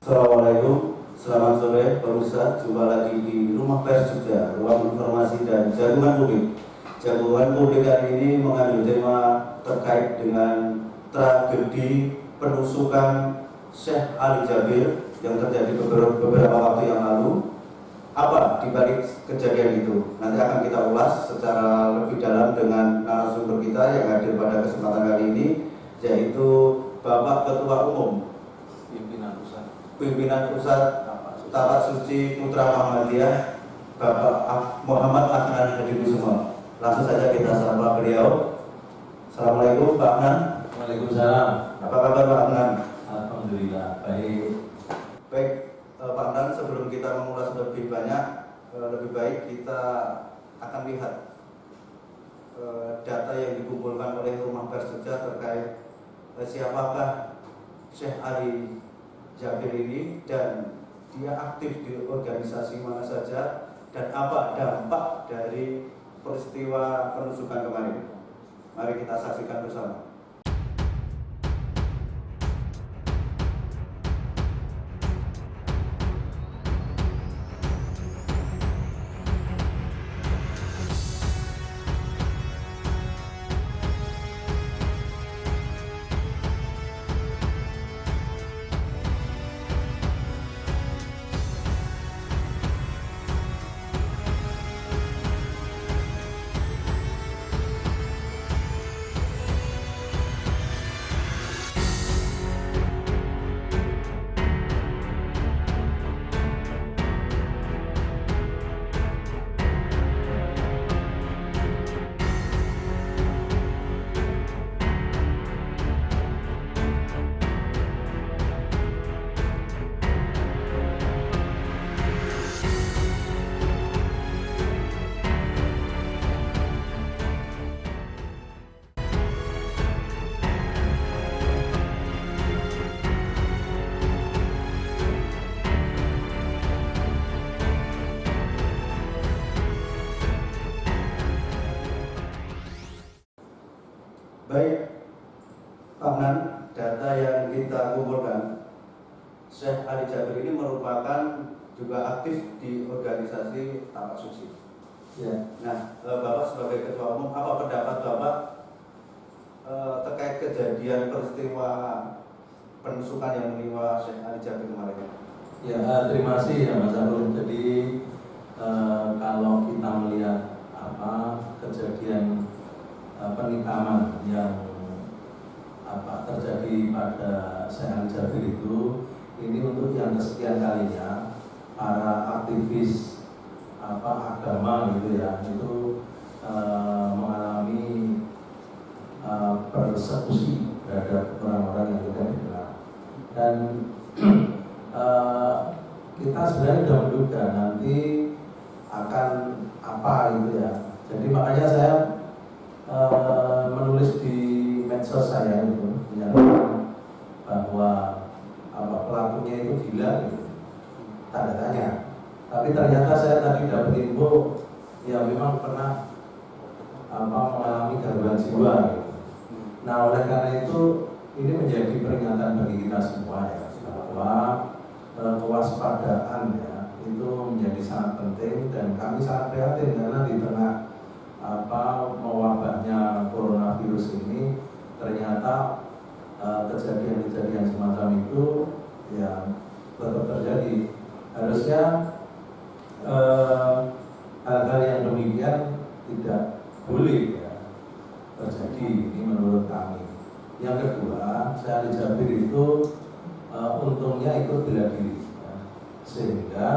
Assalamualaikum, selamat sore pemirsa. Jumpa lagi di Rumah Pers Jogja, ruang informasi dan jaringan publik. Jaringan publik hari ini mengambil tema terkait dengan tragedi penusukan Syekh Ali Jabir yang terjadi beberapa waktu yang lalu. Apa dibalik kejadian itu? Nanti akan kita ulas secara lebih dalam dengan narasumber kita yang hadir pada kesempatan kali ini, yaitu Bapak Ketua Umum Pimpinan Pusat Tapak Suci Putra Muhammadiyah, Bapak Muhammad Adnan Hadikusumo. Langsung saja kita sapa beliau. Assalamualaikum Pak Adnan. Waalaikumsalam. Apa kabar Pak Adnan? Alhamdulillah baik. Baik Pak Adnan, sebelum kita mengulas lebih banyak, lebih baik kita akan lihat data yang dikumpulkan oleh Rumah Pers Jogja terkait siapakah Syekh Ali Jabir ini dan dia aktif di organisasi mana saja dan apa dampak dari peristiwa penusukan kemarin. Mari kita saksikan bersama. Baik, Pak Nan, data yang kita kumpulkan, Syekh Ali Jabir ini merupakan juga aktif di organisasi Tapak Suci. Ya. Nah, Bapak sebagai Ketua Umum, apa pendapat Bapak terkait kejadian peristiwa penusukan yang menimpa Syekh Ali Jabir kemarin? Ya, terima kasih ya Mas Arul. Jadi kalau kita melihat kejadian penikaman yang terjadi pada Syekh Ali Jabir itu, ini untuk yang kesekian kalinya para aktivis agama gitu ya, itu mengalami persekusi terhadap orang-orang yang tidak dikenal. Dan kita sebenarnya sudah menduga nanti akan apa gitu ya. Jadi makanya saya menulis di medsos saya itu menyatakan bahwa pelakunya itu gila gitu, tanda tanya. Tapi ternyata saya tadi dapat info ya memang pernah mengalami gangguan jiwa gitu. Nah oleh karena itu ini menjadi peringatan bagi kita semua ya, bahwa kewaspadaan ya itu menjadi sangat penting, dan kami sangat prihatin karena di tengah mewabahnya coronavirus ini ternyata kejadian-kejadian semacam itu ya tetap terjadi. Harusnya hal-hal yang demikian tidak boleh ya terjadi, ini menurut kami. Yang kedua, Syekh Ali Jabir itu untungnya ikut bela diri ya, sehingga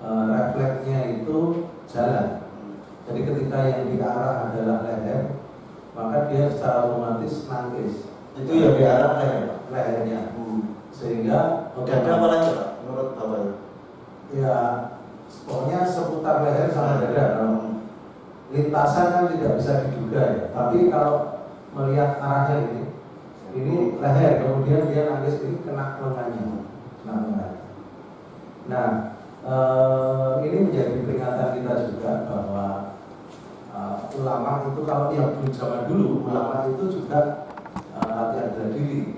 refleksnya itu jalan. Jadi ketika yang diarah adalah leher, maka dia secara otomatis nangis. Itu yang diarah lehernya. Sehingga dada apa lagi Pak, menurut Bapak? Ya, pokoknya seputar leher sama dada. Lintasan kan tidak bisa diduga ya. Tapi kalau melihat arahnya ini leher, kemudian dia nangis, ini kena lengannya. Nah, ini menjadi peringatan kita juga bahwa ulama itu, kalau yang zaman dulu ulama itu juga latihan bela diri,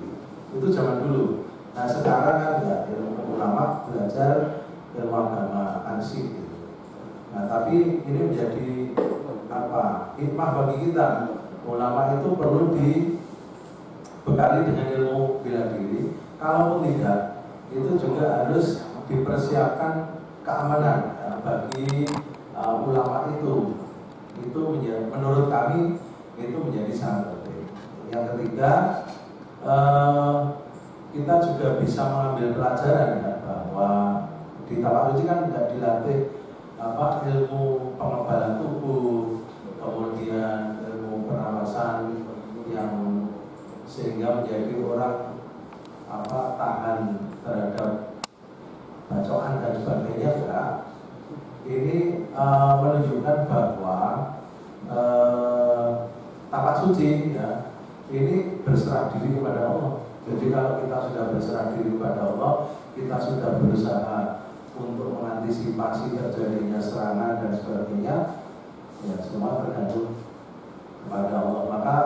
itu zaman dulu. Nah sekarang kan ya ilmu ulama belajar ilmu agama ansih gitu. Nah tapi ini menjadi apa hikmah bagi kita, ulama itu perlu dibekali dengan ilmu bela diri. Kalaupun tidak, itu juga harus dipersiapkan keamanan ya, bagi ulama itu menjadi, menurut kami itu menjadi sangat penting. Yang ketiga, kita juga bisa mengambil pelajaran ya, bahwa di tapak suci kan tidak dilatih ilmu pengebalan tubuh, kemudian ilmu pernapasan yang sehingga menjadi orang tahan terhadap bacaan dan sebagainya. Enggak. Ini menunjukkan bahwa tapak suci ya ini berserah diri kepada Allah. Jadi kalau kita sudah berserah diri kepada Allah, kita sudah berusaha untuk mengantisipasi terjadinya serangan dan sebagainya, ya semua tergantung kepada Allah. Maka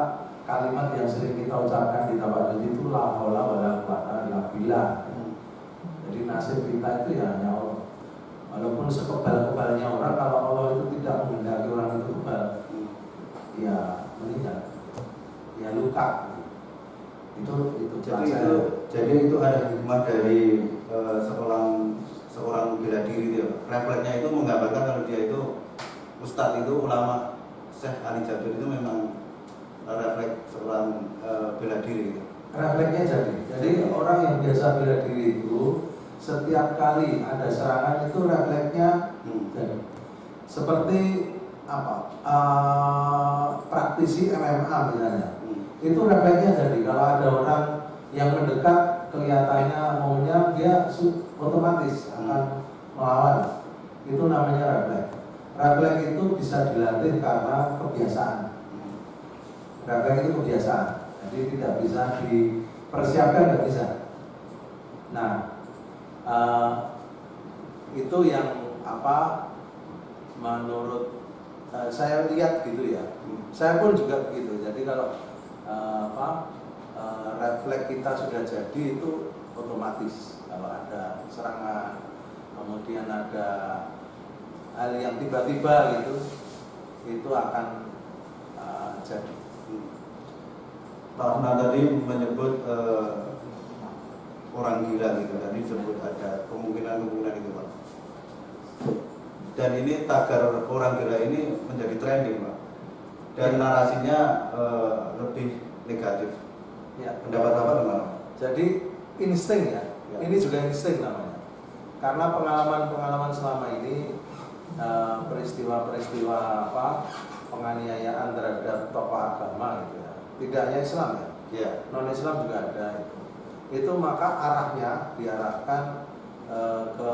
kalimat yang sering kita ucapkan di tapak suci itu la haula wala quwata illa billah. Jadi nasib kita itu ya hanya Allah. Walaupun sekebal-kebalnya orang, kalau Allah itu tidak menghendaki orang itu kebal, ya meninggal, ya luka. Jadi itu ada hikmah dari seorang bela diri itu. Refleksnya itu menggambarkan kalau dia itu ustadz itu ulama Syekh Ali Jabir itu memang refleks seorang bela diri itu. Refleksnya jadi orang yang biasa bela diri itu setiap kali ada serangan itu refleksnya jadi seperti praktisi MMA misalnya. Itu refleksnya jadi kalau ada orang yang mendekat kelihatannya maunya dia otomatis akan melawan. Itu namanya refleks. Refleks itu bisa dilatih karena kebiasaan. Refleks itu kebiasaan. Jadi tidak bisa dipersiapkan, tidak bisa. Nah, itu yang menurut saya lihat gitu ya. Saya pun juga begitu. Jadi kalau refleks kita sudah jadi itu otomatis kalau ada serangan, kemudian ada hal yang tiba-tiba gitu, itu akan jadi. Pak Afnan tadi menyebut orang gila gitu, tadi sebut ada kemungkinan itu Pak. Dan ini tagar orang gila ini menjadi trending Pak. Dan narasinya lebih negatif. Ya. Pendapat apa gimana? Jadi insting ya. Ini juga insting namanya. Karena pengalaman selama ini peristiwa-peristiwa penganiayaan terhadap tokoh agama gitu ya. Tidak hanya Islam ya. Non Islam juga ada itu. Itu maka arahnya diarahkan ke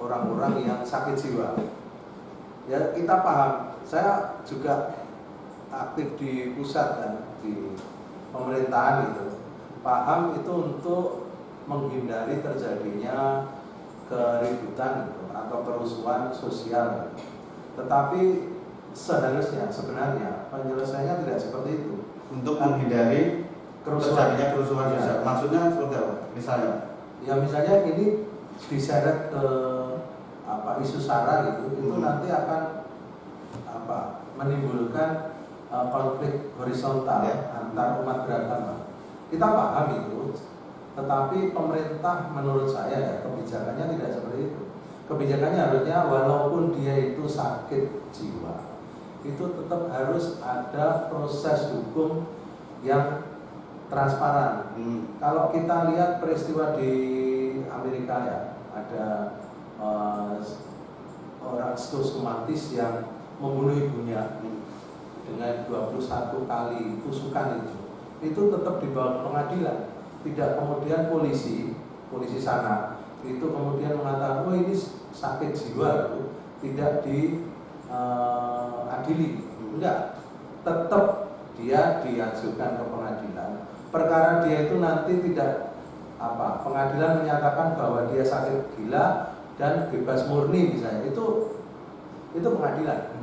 orang-orang yang sakit jiwa. Ya kita paham. Saya juga aktif di pusat dan di pemerintahan itu. Paham itu untuk menghindari terjadinya keributan gitu, atau kerusuhan sosial. Tetapi sebenarnya penyelesaiannya tidak seperti itu. Untuk menghindari terjadinya kerusuhan sosial. Maksudnya seperti apa? Misalnya? Ya misalnya ini diseret ke isu sara gitu, itu nanti akan menimbulkan konflik horizontal antar umat beragama. Kita paham itu, tetapi pemerintah menurut saya ya kebijakannya tidak seperti itu. Kebijakannya harusnya walaupun dia itu sakit jiwa, itu tetap harus ada proses hukum yang transparan. Kalau kita lihat peristiwa di Amerika ya, ada orang psikosomatis yang membunuh ibunya dengan 21 kali tusukan itu tetap dibawa ke pengadilan. Tidak kemudian polisi sana itu kemudian mengatakan ini sakit jiwa itu tidak diadili. Enggak, tetap dia diajukan ke pengadilan. Perkara dia itu nanti tidak pengadilan menyatakan bahwa dia sakit gila dan bebas murni misalnya, itu pengadilan.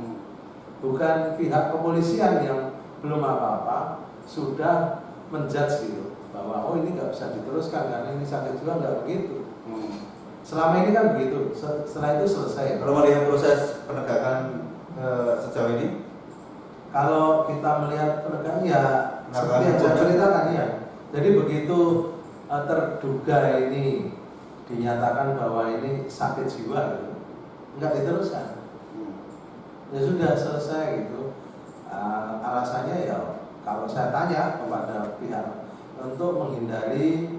Bukan pihak kepolisian yang belum apa-apa sudah menjudge gitu. bahwa oh ini nggak bisa diteruskan karena ini sakit jiwa, nggak begitu. Selama ini kan begitu, setelah itu selesai. Kalau melihat proses penegakan sejauh ini, kalau kita melihat penegakan ya seperti yang saya ceritakan ya. Jadi begitu terduga ini dinyatakan bahwa ini sakit jiwa gitu, nggak diteruskan. Ya sudah selesai gitu. Alasannya ya kalau saya tanya kepada pihak untuk menghindari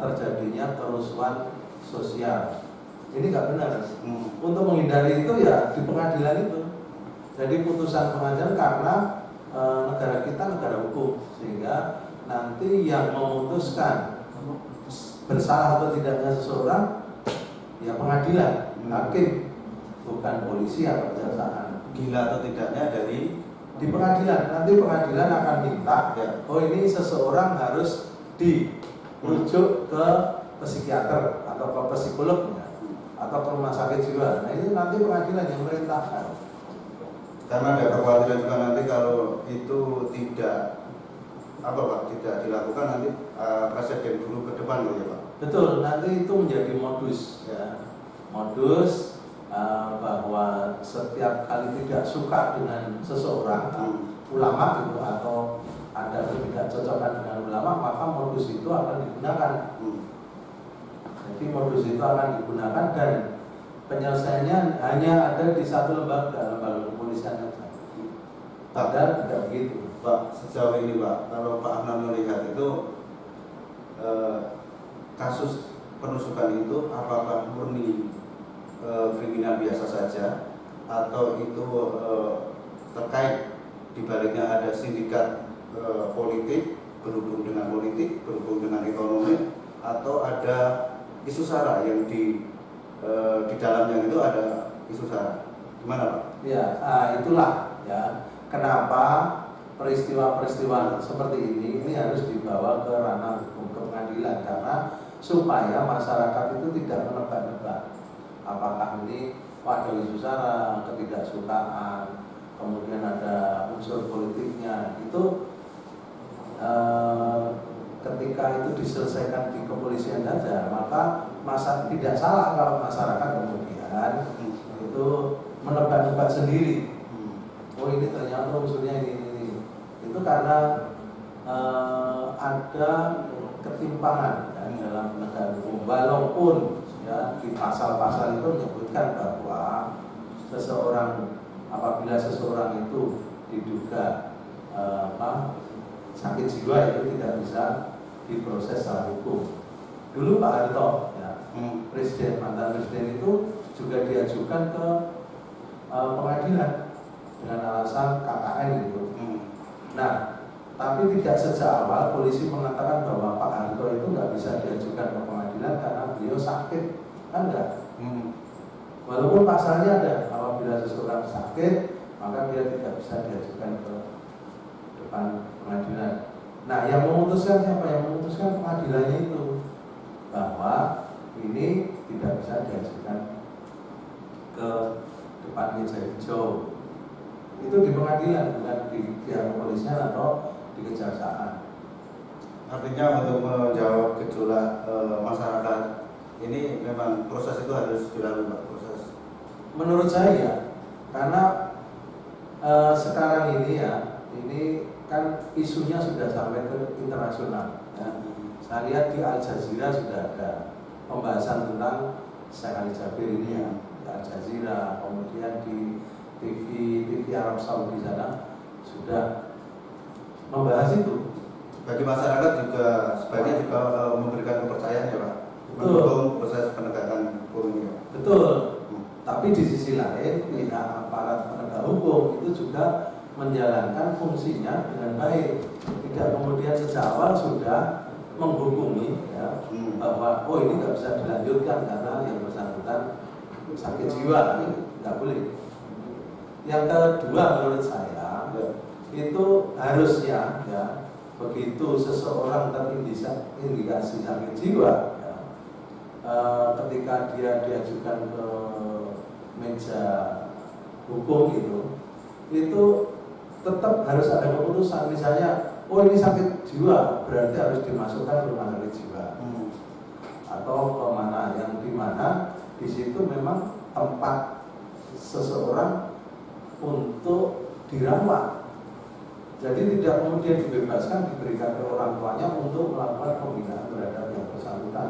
terjadinya kerusuhan sosial, ini nggak benar. Untuk menghindari itu ya di pengadilan itu. Jadi putusan pengadilan karena negara kita negara hukum, sehingga nanti yang memutuskan bersalah atau tidaknya seseorang ya pengadilan, hakim, bukan polisi atau kejaksaan. Gila atau tidaknya dari di pengadilan. Nanti pengadilan akan minta, oh ini seseorang harus dirujuk ke psikiater atau ke psikolog atau ke rumah sakit jiwa. Nah ini nanti pengadilan yang merintahkan. Karena ada kekhawatiran juga nanti kalau itu tidak tidak dilakukan nanti presiden dulu ke depan gitu ya Pak. Betul, nanti itu menjadi modus ya. Modus bahwa setiap kali tidak suka dengan seseorang ulama gitu atau ada ketidakcocokan dengan ulama, maka modus itu akan digunakan. Jadi modus itu akan digunakan dan penyelesaiannya hanya ada di satu lembaga kepolisian saja. Padahal tidak begitu. Pak, sejauh ini Pak, kalau Pak Ahmad melihat itu kasus penusukan itu apakah murni kriminal biasa saja atau itu terkait dibaliknya ada sindikat politik, berhubung dengan politik, berhubung dengan ekonomi, atau ada isu sara yang di dalamnya itu ada isu sara. Gimana Pak? Ya, itulah ya kenapa peristiwa-peristiwa seperti ini harus dibawa ke ranah hukum, ke pengadilan, karena supaya masyarakat itu tidak menebak-nebak apakah ini ada isu sara, ketidaksukaan, kemudian ada unsur politiknya. Itu ketika itu diselesaikan di kepolisian saja, maka tidak salah kalau masyarakat kemudian itu menebak-nebak sendiri. Oh ini ternyata unsurnya ini. Itu karena ada ketimpangan ya, dalam negara hukum. Walaupun ya, di pasal-pasal itu menyebutkan bahwa apabila seseorang itu diduga sakit jiwa itu tidak bisa diproses secara hukum. Dulu Pak Harto, ya, mantan presiden itu juga diajukan ke pengadilan dengan alasan KKN itu. Nah, tapi tidak sejak awal polisi mengatakan bahwa Pak Harto itu nggak bisa diajukan ke pengadilan karena beliau sakit, kan enggak? Walaupun pasalnya ada, apabila seseorang sakit maka dia tidak bisa diajukan ke depan pengadilan. Nah, yang memutuskan siapa? Yang memutuskan pengadilannya itu bahwa ini tidak bisa diajukan ke depan meja hijau. Itu di pengadilan, bukan di pihak kepolisian atau di kejaksaan. Artinya untuk menjawab gejolak masyarakat ini memang proses itu harus dilalui Pak, proses. Menurut saya, karena sekarang ini ya, ini kan isunya sudah sampai ke internasional. Ya. Saya lihat di Al Jazeera sudah ada pembahasan tentang Syekh Ali Jabir ini ya, di Al Jazeera, kemudian di TV Arab Saudi sana sudah membahas itu. Bagi masyarakat juga sebaiknya juga memberikan kepercayaan ya Pak, betul, mendukung proses penegakan hukum ini. Betul. Tapi di sisi lain pihak aparat penegak hukum itu juga menjalankan fungsinya dengan baik. Tidak kemudian sejak awal sudah menghukumi ya, bahwa oh ini nggak bisa dilanjutkan karena yang bersangkutan sakit jiwa, ini nggak boleh. Yang kedua menurut saya itu harusnya ya, begitu seseorang terindikasi sakit jiwa ya, ketika dia diajukan ke meja hukum itu tetap harus ada keputusan. Misalnya oh ini sakit jiwa, berarti harus dimasukkan ke rumah sakit jiwa. Atau kemana, yang dimana di situ memang tempat seseorang untuk dirawat. Jadi tidak kemudian dibebaskan, diberikan ke orang tuanya untuk melakukan pembinaan terhadap yang bersangkutan.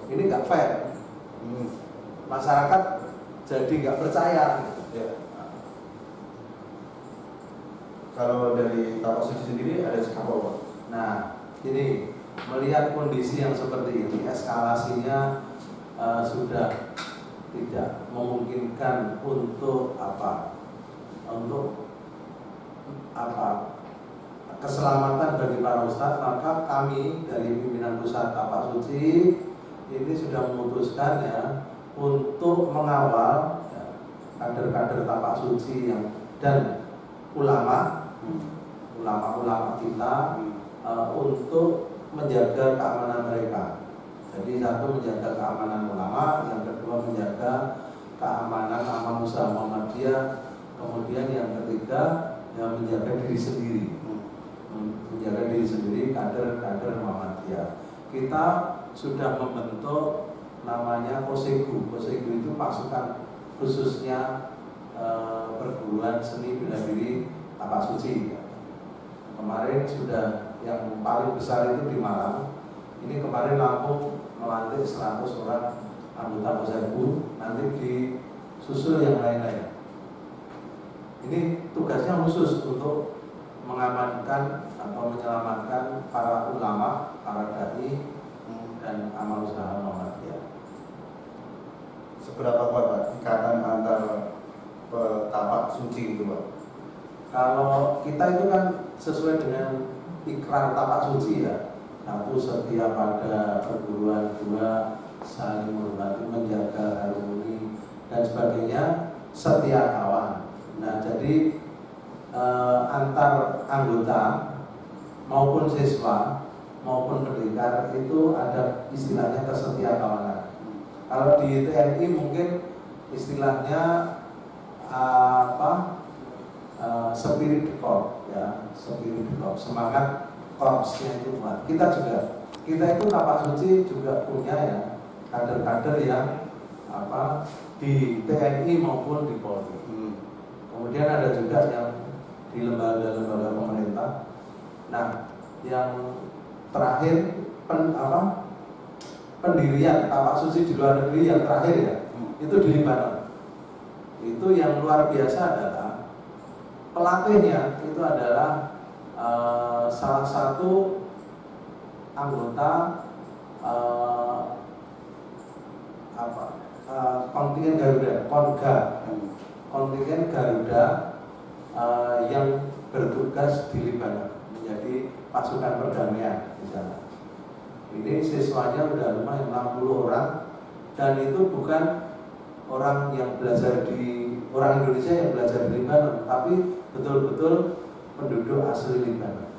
Ini nggak fair. Masyarakat jadi nggak percaya. Ya. Kalau dari Tapak Suci sendiri ada sikap apa? Nah, ini melihat kondisi yang seperti ini, eskalasinya sudah tidak memungkinkan untuk keselamatan bagi para ustadz, maka kami dari pimpinan pusat Tapak Suci ini sudah memutuskan ya untuk mengawal ya, kader-kader Tapak Suci dan ulama-ulama kita untuk menjaga keamanan mereka. Jadi satu, menjaga keamanan ulama, yang kedua menjaga keamanan amal usaha Muhammadiyah, kemudian yang ketiga yang menjaga diri sendiri, kader-kader Muhammadiyah. Kita sudah membentuk namanya Posegu. Posegu itu pasukan khususnya perguruan seni bela diri Tapak Suci. Kemarin sudah yang paling besar itu di Malang. Ini kemarin Lampung melantik 100 orang anggota Posegu. Nanti disusul yang lain-lain. Ini tugasnya khusus untuk mengamankan atau menyelamatkan para ulama, para dai dan amal usaha Muhammadiyah. Seberapa kuat Pak ikatan antar Tapak Suci itu Pak? Kalau kita itu kan sesuai dengan ikrar Tapak Suci ya. Satu, setia pada perguruan. Dua, saling menghormati, menjaga harmoni dan sebagainya. Setia kawan. Nah, jadi antar anggota maupun siswa maupun pendekar itu ada istilahnya kesetia kawanan. Kalau di TNI mungkin istilahnya spirit corps ya, spirit corps, semangat korpsnya itu kuat. Kita itu Tapak Suci juga punya ya kader-kader yang di TNI maupun di Polri. Kemudian ada juga yang di lembaga-lembaga pemerintah. Nah, yang terakhir pendirian Tapak Suci di luar negeri yang terakhir ya, itu di Libanon. Itu yang luar biasa adalah pelatihnya itu adalah salah satu anggota kontingen Garuda, kontingen Garuda yang bertugas di Libanon menjadi pasukan perdamaian di sana. Ini siswanya udah lumayan 60 orang dan itu bukan orang yang belajar orang Indonesia yang belajar di Libanon, tapi betul-betul penduduk asli Libanon.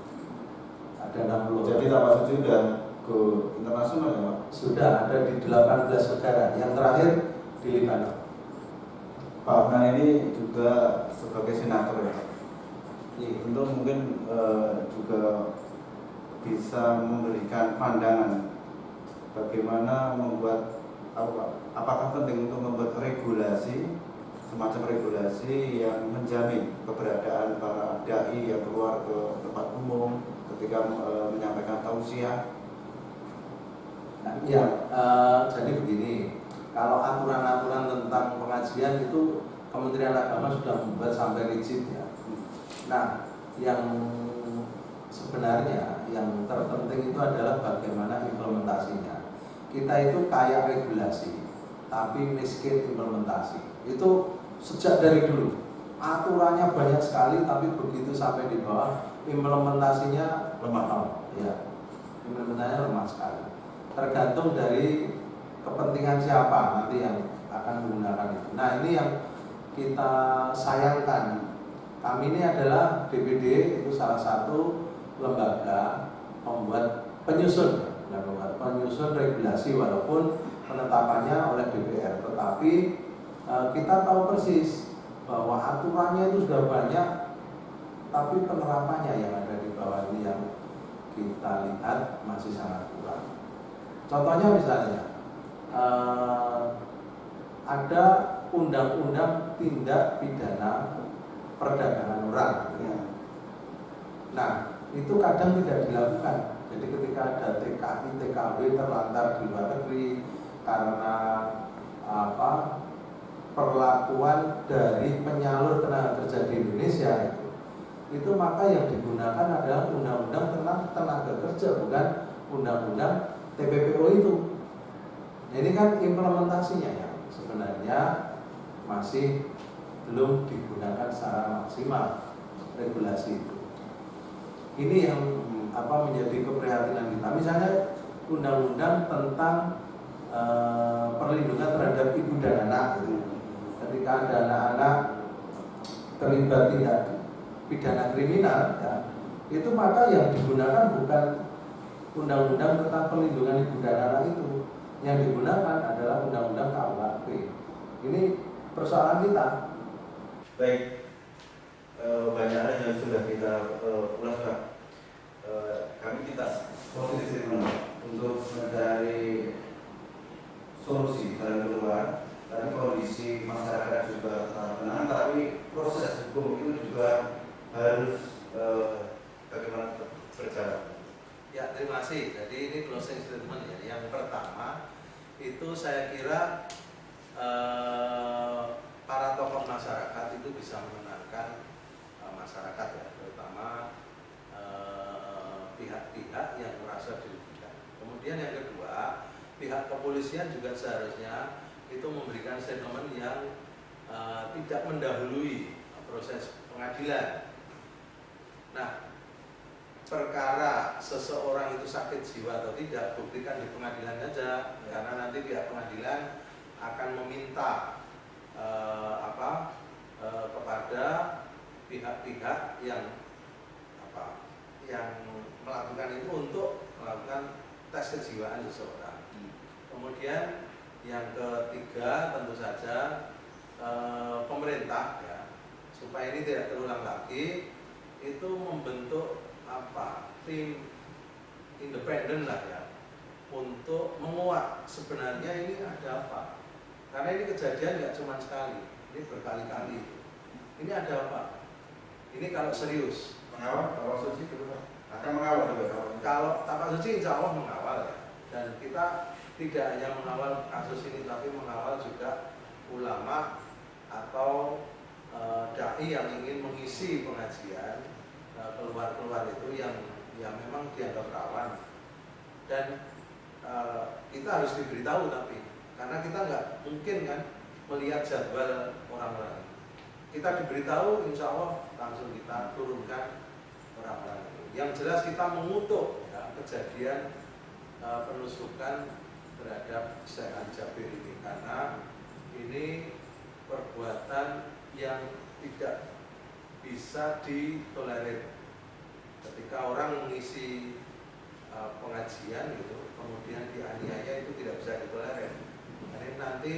Ada 60. Jadi Tapak Suci sudah ke internasional ya Pak? Sudah ada di 18 negara. Yang terakhir di Libanon. Pak Afnan ini juga sebagai senator ya. Tentu mungkin juga bisa memberikan pandangan bagaimana membuat apakah penting untuk membuat regulasi, semacam regulasi yang menjamin keberadaan para dai yang keluar ke tempat umum ketika menyampaikan tausiah. Jadi begini, kalau aturan-aturan tentang pengajian itu Kementerian Agama sudah membuat sampai rigid ya. Nah, yang sebenarnya yang terpenting itu adalah bagaimana implementasinya. Kita itu kaya regulasi, tapi miskin implementasi. Itu sejak dari dulu. Aturannya banyak sekali, tapi begitu sampai di bawah, implementasinya lemah. Ya, implementasinya lemah sekali. Tergantung dari kepentingan siapa nanti yang akan menggunakan itu. Nah, ini yang kita sayangkan. Kami ini adalah DPD, itu salah satu lembaga membuat penyusun regulasi walaupun penetapannya oleh DPR, tetapi kita tahu persis bahwa aturannya itu sudah banyak, tapi penerapannya yang ada di bawah ini yang kita lihat masih sangat kurang. Contohnya misalnya ada undang-undang tindak pidana perdagangan orang. Nah, itu kadang tidak dilakukan. Jadi ketika ada TKI, TKW terlantar di luar negeri karena perlakuan dari penyalur tenaga kerja di Indonesia itu maka yang digunakan adalah undang-undang tentang tenaga kerja, bukan undang-undang TPPO itu. Ini kan implementasinya yang sebenarnya masih belum digunakan secara maksimal regulasi itu. Ini yang menjadi keprihatinan kita. Misalnya undang-undang tentang perlindungan terhadap ibu dan anak. Ketika ada anak-anak terlibat tindak pidana kriminal, ya, itu maka yang digunakan bukan undang-undang tentang perlindungan ibu dan anak itu. Yang digunakan adalah undang-undang KUHP. Ini persoalan kita. Baik, banyak hal yang sudah kita ulas, Pak. Kami kita posisi untuk mencari solusi jalan keluar. Tadi kondisi masyarakat juga tenang, tapi proses hukum itu juga harus bagaimana berjalan. Ya, terima kasih. Jadi ini closing statement ya. Yang pertama itu saya kira para tokoh masyarakat itu bisa menenangkan masyarakat ya, terutama pihak-pihak yang merasa dirugikan. Kemudian yang kedua, pihak kepolisian juga seharusnya itu memberikan statement yang tidak mendahului proses pengadilan. Nah, perkara seseorang itu sakit jiwa atau tidak, buktikan di pengadilan saja, karena nanti pihak pengadilan akan meminta kepada pihak-pihak yang melakukan itu untuk melakukan tes kejiwaan seseorang. Kemudian yang ketiga tentu saja pemerintah ya, supaya ini tidak terulang lagi, itu membentuk tim independen lah ya, untuk menguak sebenarnya ini ada apa. Karena ini kejadian nggak cuma sekali, ini berkali-kali. Ini ada apa? Ini kalau serius Mengawal, Tapak Suci itu akan mengawal juga. Kalau Tapak Suci insya Allah mengawal ya. Dan kita tidak hanya mengawal kasus ini, tapi mengawal juga ulama atau dai yang ingin mengisi pengajian keluar-keluar itu yang memang dianggap rawan. Dan kita harus diberitahu, tapi karena kita nggak mungkin kan melihat jadwal orang-orang. Kita diberitahu, insya Allah langsung kita turunkan orang-orang itu. Yang jelas kita mengutuk ya, kejadian penusukan terhadap Syekh Ali Jabir ini, karena ini perbuatan yang tidak bisa ditolerir. Ketika orang mengisi pengajian gitu, kemudian dianiaya, itu tidak bisa ditolerir. Ini nanti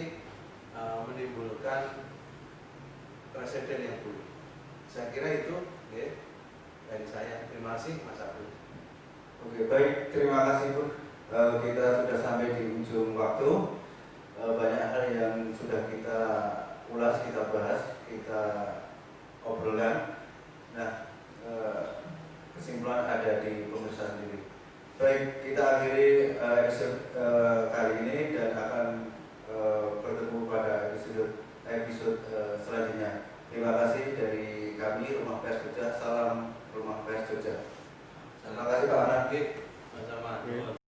menimbulkan presiden yang buruk. Saya kira itu dari saya. Terima kasih, Mas Abdul. Oke, baik, terima kasih Bu. Kita sudah sampai di ujung waktu. Banyak hal yang sudah kita ulas, kita bahas, kita obrolkan. Nah, kesimpulan ada di pemirsa sendiri. Baik, kita akhiri episode kali ini dan akan bertemu pada episode selanjutnya. Terima kasih dari kami Rumah Pers Jogja. Salam Rumah Pers Jogja. Terima kasih Pak Anand. Sama-sama.